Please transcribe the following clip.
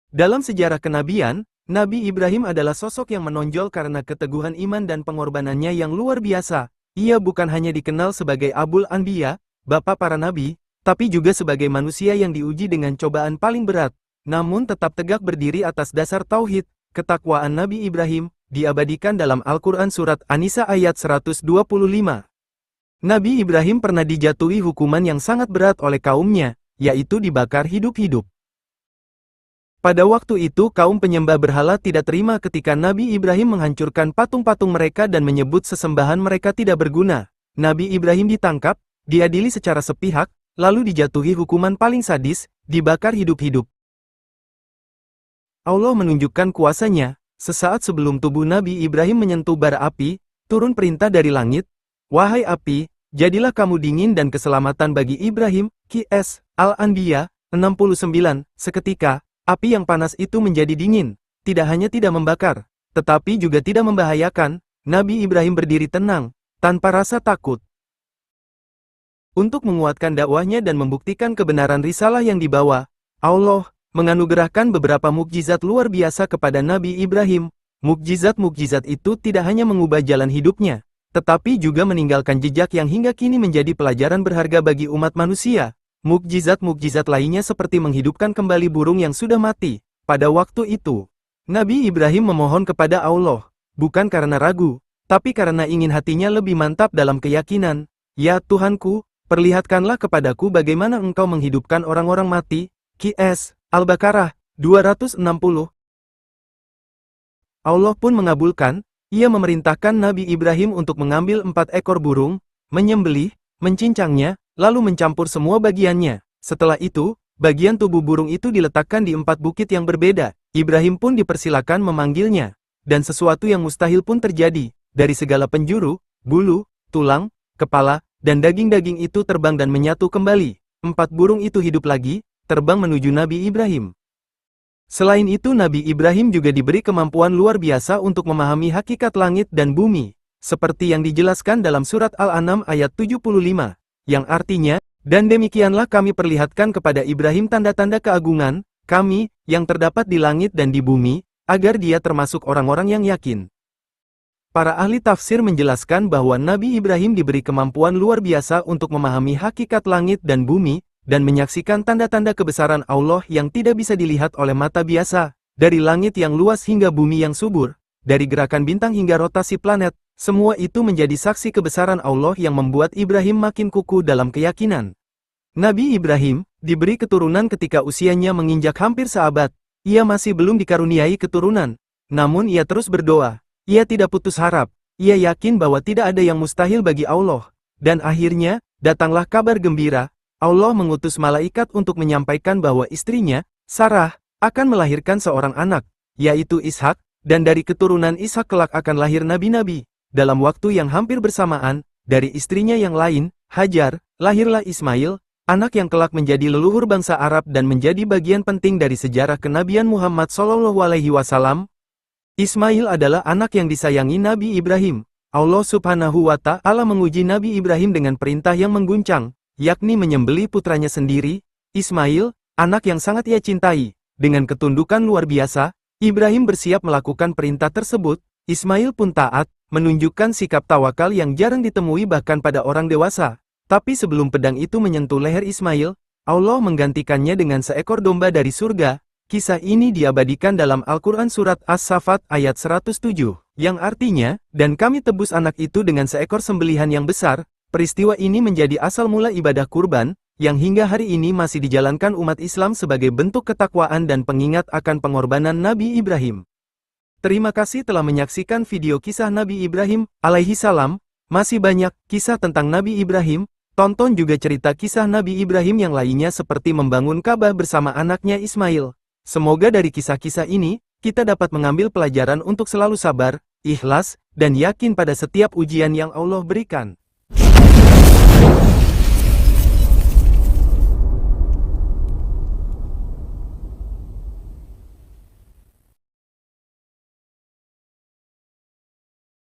Dalam sejarah kenabian, Nabi Ibrahim adalah sosok yang menonjol karena keteguhan iman dan pengorbanannya yang luar biasa. Ia bukan hanya dikenal sebagai Abul Anbiya, bapak para nabi, tapi juga sebagai manusia yang diuji dengan cobaan paling berat, namun tetap tegak berdiri atas dasar tauhid. Ketakwaan Nabi Ibrahim diabadikan dalam Al-Quran Surat An-Nisa ayat 125. Nabi Ibrahim pernah dijatuhi hukuman yang sangat berat oleh kaumnya, yaitu dibakar hidup-hidup. Pada waktu itu kaum penyembah berhala tidak terima ketika Nabi Ibrahim menghancurkan patung-patung mereka dan menyebut sesembahan mereka tidak berguna. Nabi Ibrahim ditangkap, diadili secara sepihak, lalu dijatuhi hukuman paling sadis, dibakar hidup-hidup. Allah menunjukkan kuasanya, sesaat sebelum tubuh Nabi Ibrahim menyentuh bara api, turun perintah dari langit, "Wahai api, jadilah kamu dingin dan keselamatan bagi Ibrahim." Qs. Al-Anbiya 69. Seketika, api yang panas itu menjadi dingin, tidak hanya tidak membakar, tetapi juga tidak membahayakan. Nabi Ibrahim berdiri tenang, tanpa rasa takut. Untuk menguatkan dakwahnya dan membuktikan kebenaran risalah yang dibawa, Allah menganugerahkan beberapa mukjizat luar biasa kepada Nabi Ibrahim. Mukjizat-mukjizat itu tidak hanya mengubah jalan hidupnya, tetapi juga meninggalkan jejak yang hingga kini menjadi pelajaran berharga bagi umat manusia. Mukjizat-mukjizat lainnya seperti menghidupkan kembali burung yang sudah mati. Pada waktu itu, Nabi Ibrahim memohon kepada Allah, bukan karena ragu, tapi karena ingin hatinya lebih mantap dalam keyakinan. "Ya Tuhanku, perlihatkanlah kepadaku bagaimana Engkau menghidupkan orang-orang mati." Qs. Al-Baqarah 260. Allah pun mengabulkan. Ia memerintahkan Nabi Ibrahim untuk mengambil 4 ekor burung, menyembelih, mencincangnya, lalu mencampur semua bagiannya. Setelah itu, bagian tubuh burung itu diletakkan di 4 bukit yang berbeda. Ibrahim pun dipersilakan memanggilnya. Dan sesuatu yang mustahil pun terjadi. Dari segala penjuru, bulu, tulang, kepala, dan daging-daging itu terbang dan menyatu kembali. 4 burung itu hidup lagi, terbang menuju Nabi Ibrahim. Selain itu Nabi Ibrahim juga diberi kemampuan luar biasa untuk memahami hakikat langit dan bumi. Seperti yang dijelaskan dalam surat Al-An'am ayat 75. Yang artinya, "Dan demikianlah kami perlihatkan kepada Ibrahim tanda-tanda keagungan kami, yang terdapat di langit dan di bumi, agar dia termasuk orang-orang yang yakin." Para ahli tafsir menjelaskan bahwa Nabi Ibrahim diberi kemampuan luar biasa untuk memahami hakikat langit dan bumi, dan menyaksikan tanda-tanda kebesaran Allah yang tidak bisa dilihat oleh mata biasa, dari langit yang luas hingga bumi yang subur, dari gerakan bintang hingga rotasi planet. Semua itu menjadi saksi kebesaran Allah yang membuat Ibrahim makin kukuh dalam keyakinan. Nabi Ibrahim diberi keturunan ketika usianya menginjak hampir seabad. Ia masih belum dikaruniai keturunan. Namun ia terus berdoa. Ia tidak putus harap. Ia yakin bahwa tidak ada yang mustahil bagi Allah. Dan akhirnya, datanglah kabar gembira. Allah mengutus malaikat untuk menyampaikan bahwa istrinya, Sarah, akan melahirkan seorang anak, yaitu Ishak, dan dari keturunan Ishak kelak akan lahir nabi-nabi. Dalam waktu yang hampir bersamaan, dari istrinya yang lain, Hajar, lahirlah Ismail, anak yang kelak menjadi leluhur bangsa Arab dan menjadi bagian penting dari sejarah kenabian Muhammad SAW. Ismail adalah anak yang disayangi Nabi Ibrahim. Allah Subhanahu wa Ta'ala menguji Nabi Ibrahim dengan perintah yang mengguncang, yakni menyembelih putranya sendiri, Ismail, anak yang sangat ia cintai. Dengan ketundukan luar biasa, Ibrahim bersiap melakukan perintah tersebut. Ismail pun taat, menunjukkan sikap tawakal yang jarang ditemui bahkan pada orang dewasa. Tapi sebelum pedang itu menyentuh leher Ismail, Allah menggantikannya dengan seekor domba dari surga. Kisah ini diabadikan dalam Al-Quran Surat As-Saffat ayat 107, yang artinya, "Dan kami tebus anak itu dengan seekor sembelihan yang besar." Peristiwa ini menjadi asal mula ibadah kurban, yang hingga hari ini masih dijalankan umat Islam sebagai bentuk ketakwaan dan pengingat akan pengorbanan Nabi Ibrahim. Terima kasih telah menyaksikan video kisah Nabi Ibrahim alaihi salam. Masih banyak kisah tentang Nabi Ibrahim. Tonton juga cerita kisah Nabi Ibrahim yang lainnya seperti membangun Ka'bah bersama anaknya Ismail. Semoga dari kisah-kisah ini, kita dapat mengambil pelajaran untuk selalu sabar, ikhlas, dan yakin pada setiap ujian yang Allah berikan.